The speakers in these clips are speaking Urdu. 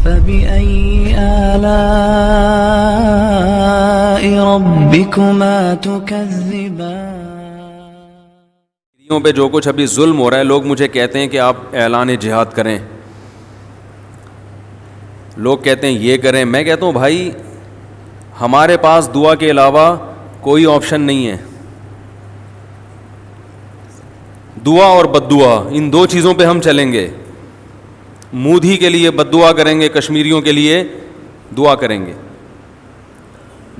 فبأي آلاء ربكما تكذبان. پہ جو کچھ ابھی ظلم ہو رہا ہے، لوگ مجھے کہتے ہیں کہ آپ اعلان جہاد کریں، لوگ کہتے ہیں یہ کریں. میں کہتا ہوں بھائی ہمارے پاس دعا کے علاوہ کوئی آپشن نہیں ہے. دعا اور بد دعا، ان دو چیزوں پہ ہم چلیں گے. مودھی کے لیے بد دعا کریں گے، کشمیریوں کے لیے دعا کریں گے.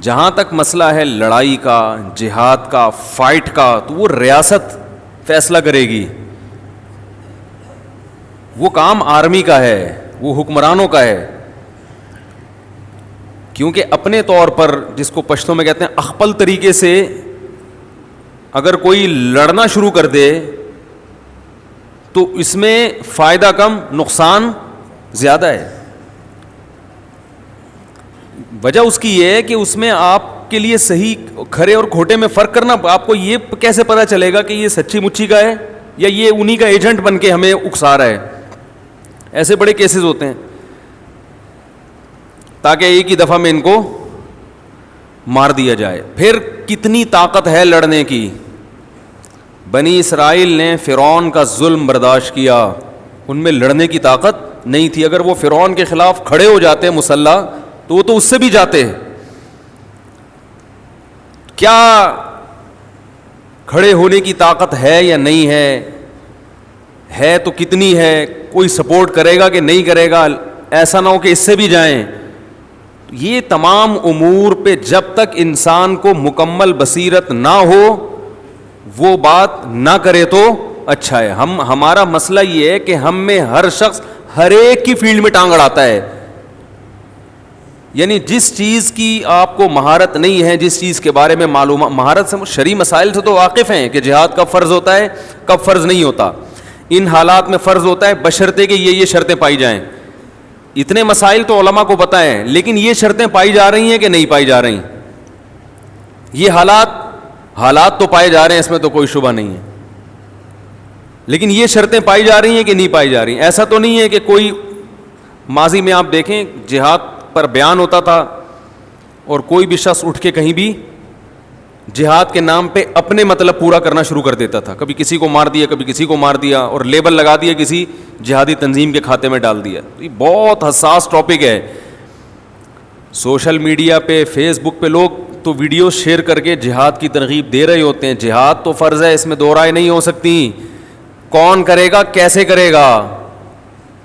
جہاں تک مسئلہ ہے لڑائی کا، جہاد کا، فائٹ کا، تو وہ ریاست فیصلہ کرے گی. وہ کام آرمی کا ہے، وہ حکمرانوں کا ہے. کیونکہ اپنے طور پر، جس کو پشتوں میں کہتے ہیں اخپل طریقے سے اگر کوئی لڑنا شروع کر دے تو اس میں فائدہ کم نقصان زیادہ ہے. وجہ اس کی یہ ہے کہ اس میں آپ کے لیے صحیح کھرے اور کھوٹے میں فرق کرنا، آپ کو یہ کیسے پتا چلے گا کہ یہ سچی مچی کا ہے یا یہ انہی کا ایجنٹ بن کے ہمیں اکسا رہا ہے. ایسے بڑے کیسز ہوتے ہیں تاکہ ایک ہی دفعہ میں ان کو مار دیا جائے. پھر کتنی طاقت ہے لڑنے کی. بنی اسرائیل نے فرعون کا ظلم برداشت کیا، ان میں لڑنے کی طاقت نہیں تھی. اگر وہ فرعون کے خلاف کھڑے ہو جاتے مسلح تو وہ تو اس سے بھی جاتے. کیا کھڑے ہونے کی طاقت ہے یا نہیں ہے تو کتنی ہے؟ کوئی سپورٹ کرے گا کہ نہیں کرے گا؟ ایسا نہ ہو کہ اس سے بھی جائیں. یہ تمام امور پہ جب تک انسان کو مکمل بصیرت نہ ہو وہ بات نہ کرے تو اچھا ہے. ہمارا مسئلہ یہ ہے کہ ہم میں ہر شخص ہر ایک کی فیلڈ میں ٹانگ اڑاتا ہے. یعنی جس چیز کی آپ کو مہارت نہیں ہے، جس چیز کے بارے میں معلومات، مہارت سے شرعی مسائل سے تو واقف ہیں کہ جہاد کب فرض ہوتا ہے کب فرض نہیں ہوتا. ان حالات میں فرض ہوتا ہے بشرطے کہ یہ شرطیں پائی جائیں. اتنے مسائل تو علماء کو پتہ ہیں، لیکن یہ شرطیں پائی جا رہی ہیں کہ نہیں پائی جا رہی. یہ حالات تو پائے جا رہے ہیں، اس میں تو کوئی شبہ نہیں ہے، لیکن یہ شرطیں پائی جا رہی ہیں کہ نہیں پائی جا رہی. ایسا تو نہیں ہے کہ کوئی ماضی میں آپ دیکھیں جہاد پر بیان ہوتا تھا اور کوئی بھی شخص اٹھ کے کہیں بھی جہاد کے نام پہ اپنے مطلب پورا کرنا شروع کر دیتا تھا. کبھی کسی کو مار دیا، کبھی کسی کو مار دیا اور لیبل لگا دیا، کسی جہادی تنظیم کے کھاتے میں ڈال دیا. یہ بہت حساس ٹاپک ہے. سوشل میڈیا پہ، فیس بک پہ لوگ تو ویڈیوز شیئر کر کے جہاد کی ترغیب دے رہے ہوتے ہیں. جہاد تو فرض ہے، اس میں دو رائے نہیں ہو سکتی. کون کرے گا، کیسے کرے گا،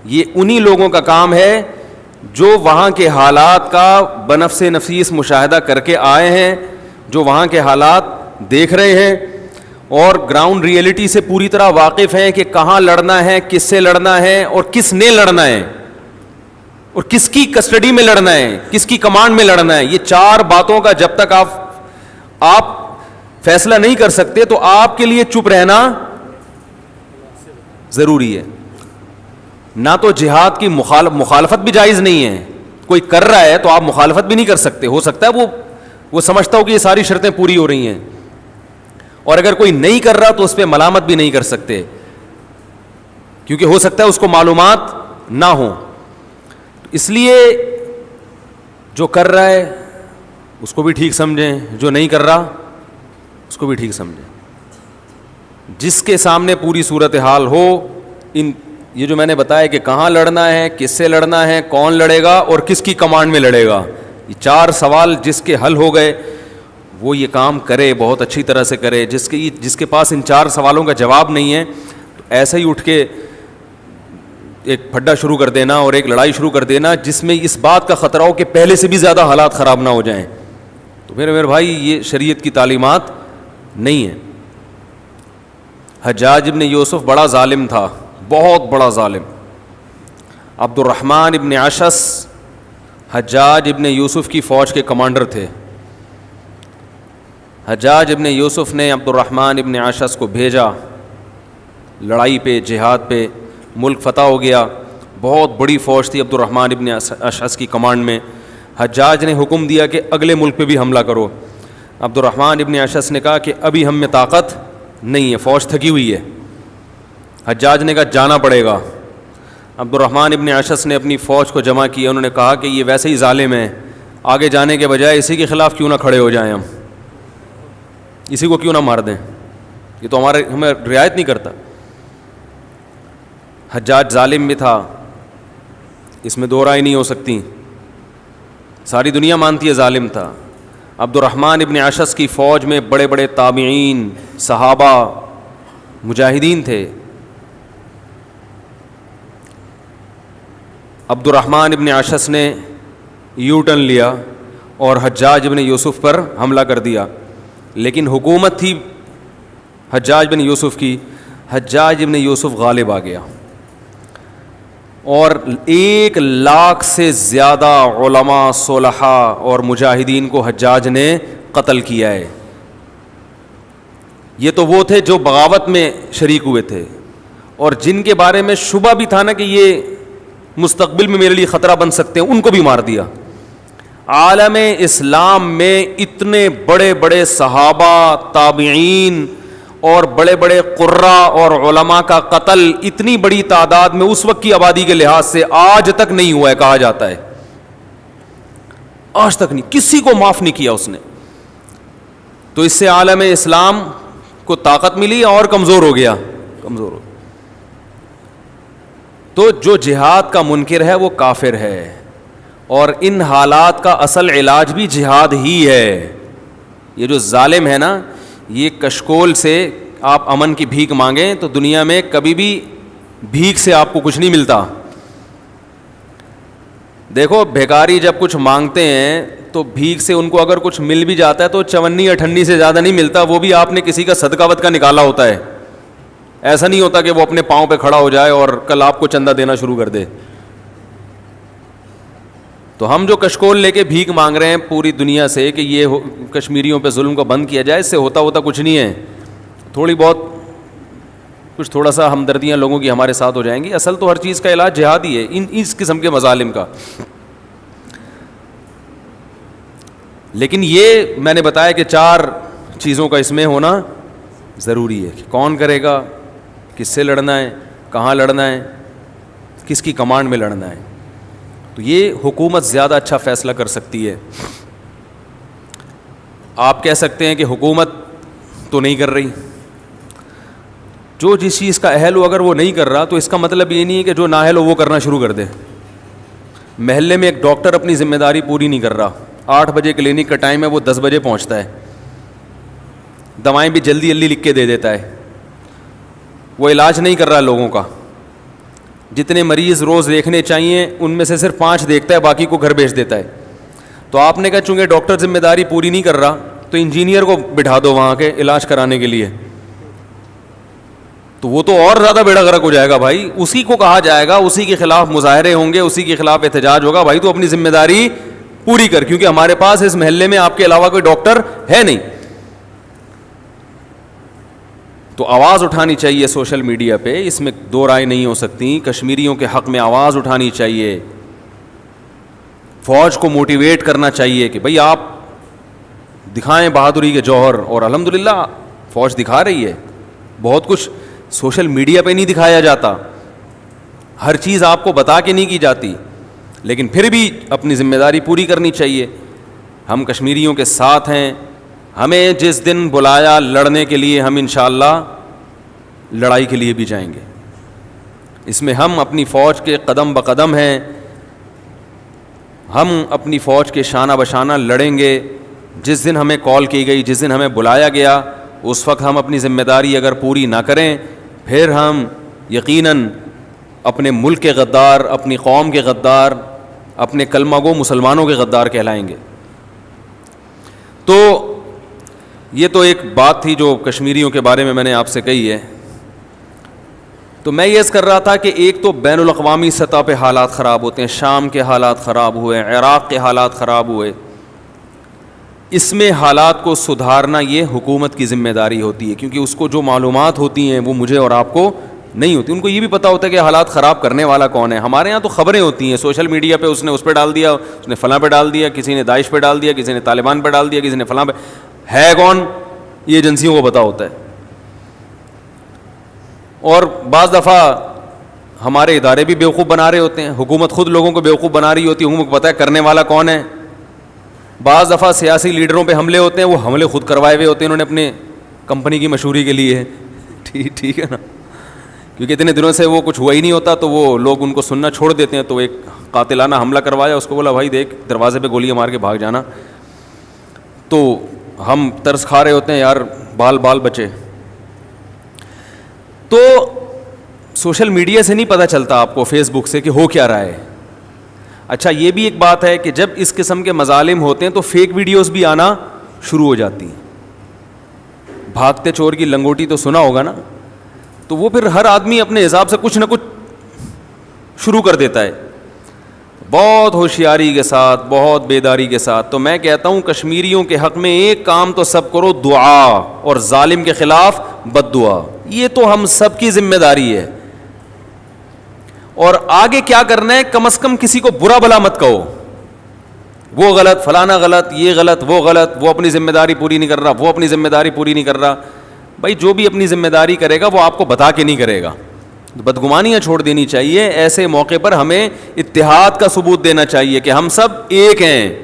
یہ انہی لوگوں کا کام ہے جو وہاں کے حالات کا بنفس نفیس مشاہدہ کر کے آئے ہیں، جو وہاں کے حالات دیکھ رہے ہیں اور گراؤنڈ ریئلٹی سے پوری طرح واقف ہیں کہ کہاں لڑنا ہے، کس سے لڑنا ہے اور کس نے لڑنا ہے اور کس کی کسٹڈی میں لڑنا ہے، کس کی کمانڈ میں لڑنا ہے. یہ چار باتوں کا جب تک آپ فیصلہ نہیں کر سکتے تو آپ کے لیے چپ رہنا ضروری ہے. نہ تو جہاد کی مخالفت بھی جائز نہیں ہے. کوئی کر رہا ہے تو آپ مخالفت بھی نہیں کر سکتے. ہو سکتا ہے وہ سمجھتا ہو کہ یہ ساری شرطیں پوری ہو رہی ہیں، اور اگر کوئی نہیں کر رہا تو اس پہ ملامت بھی نہیں کر سکتے، کیونکہ ہو سکتا ہے اس کو معلومات نہ ہوں. اس لیے جو کر رہا ہے اس کو بھی ٹھیک سمجھیں، جو نہیں کر رہا اس کو بھی ٹھیک سمجھیں. جس کے سامنے پوری صورتحال ہو، یہ جو میں نے بتایا کہ کہاں لڑنا ہے، کس سے لڑنا ہے، کون لڑے گا اور کس کی کمانڈ میں لڑے گا، یہ چار سوال جس کے حل ہو گئے وہ یہ کام کرے، بہت اچھی طرح سے کرے. جس کے پاس ان چار سوالوں کا جواب نہیں ہے تو ایسا ہی اٹھ کے ایک پھڈا شروع کر دینا اور ایک لڑائی شروع کر دینا جس میں اس بات کا خطرہ ہو کہ پہلے سے بھی زیادہ حالات خراب نہ ہو جائیں، تو میرے بھائی یہ شریعت کی تعلیمات نہیں ہے. حجاج ابن یوسف بڑا ظالم تھا، بہت بڑا ظالم. عبد الرحمن ابن اشعث حجاج ابن یوسف کی فوج کے کمانڈر تھے. حجاج ابن یوسف نے عبد الرحمن ابن اشعث کو بھیجا لڑائی پہ، جہاد پہ. ملک فتح ہو گیا، بہت بڑی فوج تھی عبد الرحمن ابن اشعث کی کمانڈ میں. حجاج نے حکم دیا کہ اگلے ملک پہ بھی حملہ کرو. عبد الرحمن ابن اشعث نے کہا کہ ابھی ہم میں طاقت نہیں ہے، فوج تھکی ہوئی ہے. حجاج نے کہا جانا پڑے گا. عبد الرحمن ابن عشس نے اپنی فوج کو جمع کیا. انہوں نے کہا کہ یہ ویسے ہی ظالم ہے, آگے جانے کے بجائے اسی کے خلاف کیوں نہ کھڑے ہو جائیں, ہم اسی کو کیوں نہ مار دیں, یہ تو ہمیں رعایت نہیں کرتا. حجاج ظالم بھی تھا, اس میں دو رائے نہیں ہو سکتی, ساری دنیا مانتی ہے ظالم تھا. عبد الرحمن ابن عشس کی فوج میں بڑے بڑے تابعین, صحابہ, مجاہدین تھے. عبد الرحمن ابن عشس نے یو ٹرن لیا اور حجاج بن یوسف پر حملہ کر دیا, لیکن حکومت تھی حجاج بن یوسف کی. حجاج بن یوسف غالب آ گیا اور 1,00,000 سے زیادہ علماء, صلحاء اور مجاہدین کو حجاج نے قتل کیا ہے. یہ تو وہ تھے جو بغاوت میں شریک ہوئے تھے اور جن کے بارے میں شبہ بھی تھا نا کہ یہ مستقبل میں میرے لیے خطرہ بن سکتے ہیں, ان کو بھی مار دیا. عالم اسلام میں اتنے بڑے بڑے صحابہ, تابعین اور بڑے بڑے قراء اور علماء کا قتل اتنی بڑی تعداد میں اس وقت کی آبادی کے لحاظ سے آج تک نہیں ہوا ہے, کہا جاتا ہے. آج تک نہیں, کسی کو معاف نہیں کیا اس نے. تو اس سے عالم اسلام کو طاقت ملی اور کمزور ہو گیا, کمزور ہو. تو جو جہاد کا منکر ہے وہ کافر ہے, اور ان حالات کا اصل علاج بھی جہاد ہی ہے. یہ جو ظالم ہے نا, یہ کشکول سے آپ امن کی بھیک مانگیں تو دنیا میں کبھی بھی بھیک سے آپ کو کچھ نہیں ملتا. دیکھو بھیکاری جب کچھ مانگتے ہیں تو بھیک سے ان کو اگر کچھ مل بھی جاتا ہے تو 54-58 سے زیادہ نہیں ملتا, وہ بھی آپ نے کسی کا صدقہ وت کا نکالا ہوتا ہے. ایسا نہیں ہوتا کہ وہ اپنے پاؤں پہ کھڑا ہو جائے اور کل آپ کو چندہ دینا شروع کر دے. تو ہم جو کشکول لے کے بھیک مانگ رہے ہیں پوری دنیا سے کہ یہ کشمیریوں پہ ظلم کو بند کیا جائے, اس سے ہوتا کچھ نہیں ہے. تھوڑی بہت کچھ تھوڑا سا ہمدردیاں لوگوں کی ہمارے ساتھ ہو جائیں گی. اصل تو ہر چیز کا علاج جہاد ہی ہے, اس قسم کے مظالم کا. لیکن یہ میں نے بتایا کہ 4 چیزوں کا اس میں ہونا ضروری ہے کہ کون کرے گا, کس سے لڑنا ہے, کہاں لڑنا ہے, کس کی کمانڈ میں لڑنا ہے. تو یہ حکومت زیادہ اچھا فیصلہ کر سکتی ہے. آپ کہہ سکتے ہیں کہ حکومت تو نہیں کر رہی. جو جس چیز کا اہل ہو اگر وہ نہیں کر رہا تو اس کا مطلب یہ نہیں ہے کہ جو نااہل ہو وہ کرنا شروع کر دے. محلے میں ایک ڈاکٹر اپنی ذمہ داری پوری نہیں کر رہا, 8 بجے کلینک کا ٹائم ہے, وہ 10 بجے پہنچتا ہے, دوائیں بھی جلدی لکھ کے دے دیتا ہے, وہ علاج نہیں کر رہا لوگوں کا. جتنے مریض روز دیکھنے چاہیے ان میں سے صرف 5 دیکھتا ہے, باقی کو گھر بھیج دیتا ہے. تو آپ نے کہا چونکہ ڈاکٹر ذمہ داری پوری نہیں کر رہا تو انجینئر کو بٹھا دو وہاں کے علاج کرانے کے لیے, تو وہ تو اور زیادہ بیڑا غرق ہو جائے گا بھائی. اسی کو کہا جائے گا, اسی کے خلاف مظاہرے ہوں گے, اسی کے خلاف احتجاج ہوگا. بھائی تو اپنی ذمہ داری پوری کر, کیونکہ ہمارے پاس اس محلے میں آپ کے علاوہ کوئی ڈاکٹر ہے نہیں. تو آواز اٹھانی چاہیے سوشل میڈیا پہ, اس میں 2 رائے نہیں ہو سکتی. کشمیریوں کے حق میں آواز اٹھانی چاہیے, فوج کو موٹیویٹ کرنا چاہیے کہ بھئی آپ دکھائیں بہادری کے جوہر, اور الحمدللہ فوج دکھا رہی ہے. بہت کچھ سوشل میڈیا پہ نہیں دکھایا جاتا, ہر چیز آپ کو بتا کے نہیں کی جاتی, لیکن پھر بھی اپنی ذمہ داری پوری کرنی چاہیے. ہم کشمیریوں کے ساتھ ہیں, ہمیں جس دن بلایا لڑنے کے لیے ہم انشاءاللہ لڑائی کے لیے بھی جائیں گے. اس میں ہم اپنی فوج کے قدم بقدم ہیں, ہم اپنی فوج کے شانہ بشانہ لڑیں گے. جس دن ہمیں کال کی گئی, جس دن ہمیں بلایا گیا, اس وقت ہم اپنی ذمہ داری اگر پوری نہ کریں پھر ہم یقیناً اپنے ملک کے غدار, اپنی قوم کے غدار, اپنے کلمہ گو مسلمانوں کے غدار کہلائیں گے. تو یہ تو ایک بات تھی جو کشمیریوں کے بارے میں نے آپ سے کہی ہے. تو میں یہ کر رہا تھا کہ ایک تو بین الاقوامی سطح پہ حالات خراب ہوتے ہیں, شام کے حالات خراب ہوئے, عراق کے حالات خراب ہوئے. اس میں حالات کو سدھارنا یہ حکومت کی ذمہ داری ہوتی ہے, کیونکہ اس کو جو معلومات ہوتی ہیں وہ مجھے اور آپ کو نہیں ہوتی. ان کو یہ بھی پتہ ہوتا ہے کہ حالات خراب کرنے والا کون ہے. ہمارے ہاں تو خبریں ہوتی ہیں سوشل میڈیا پہ, اس نے اس پہ ڈال دیا, اس نے فلاں پہ ڈال دیا, کسی نے داعش پہ ڈال دیا, کسی نے طالبان پہ ڈال دیا, کسی نے فلاں پہ. ہے کون, یہ ایجنسیوں کو پتہ ہوتا ہے. اور بعض دفعہ ہمارے ادارے بھی بیوقوف بنا رہے ہوتے ہیں, حکومت خود لوگوں کو بیوقوف بنا رہی ہوتی ہے, حکومت کو پتہ ہے کرنے والا کون ہے. بعض دفعہ سیاسی لیڈروں پہ حملے ہوتے ہیں, وہ حملے خود کروائے ہوئے ہوتے ہیں, انہوں نے اپنے کمپنی کی مشہوری کے لیے. ٹھیک ہے نا, کیونکہ اتنے دنوں سے وہ کچھ ہوا ہی نہیں ہوتا تو وہ لوگ ان کو سننا چھوڑ دیتے ہیں. تو ایک قاتلانہ حملہ کروایا, اس کو بولا بھائی دیکھ دروازے پہ گولیاں مار کے بھاگ جانا. تو ہم ترس کھا رہے ہوتے ہیں یار, بال بچے. تو سوشل میڈیا سے نہیں پتہ چلتا آپ کو, فیس بک سے, کہ ہو کیا رہا ہے. اچھا یہ بھی ایک بات ہے کہ جب اس قسم کے مظالم ہوتے ہیں تو فیک ویڈیوز بھی آنا شروع ہو جاتی ہیں. بھاگتے چور کی لنگوٹی تو سنا ہوگا نا, تو وہ پھر ہر آدمی اپنے حساب سے کچھ نہ کچھ شروع کر دیتا ہے, بہت ہوشیاری کے ساتھ, بہت بیداری کے ساتھ. تو میں کہتا ہوں کشمیریوں کے حق میں ایک کام تو سب کرو, دعا, اور ظالم کے خلاف بد دعا. یہ تو ہم سب کی ذمہ داری ہے. اور آگے کیا کرنا ہے, کم از کم کسی کو برا بھلا مت کہو, وہ غلط, فلانا غلط, یہ غلط, وہ غلط, وہ اپنی ذمہ داری پوری نہیں کر رہا, وہ اپنی ذمہ داری پوری نہیں کر رہا. بھائی جو بھی اپنی ذمہ داری کرے گا وہ آپ کو بتا کے نہیں کرے گا. بدگمانیاں چھوڑ دینی چاہیے. ایسے موقع پر ہمیں اتحاد کا ثبوت دینا چاہیے کہ ہم سب ایک ہیں,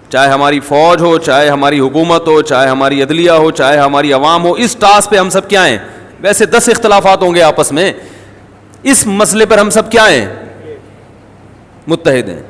چاہے ہماری فوج ہو, چاہے ہماری حکومت ہو, چاہے ہماری عدلیہ ہو, چاہے ہماری عوام ہو. اس ٹاسک پہ ہم سب کیا ہیں, ویسے 10 اختلافات ہوں گے آپس میں, اس مسئلے پر ہم سب کیا ہیں, متحد ہیں.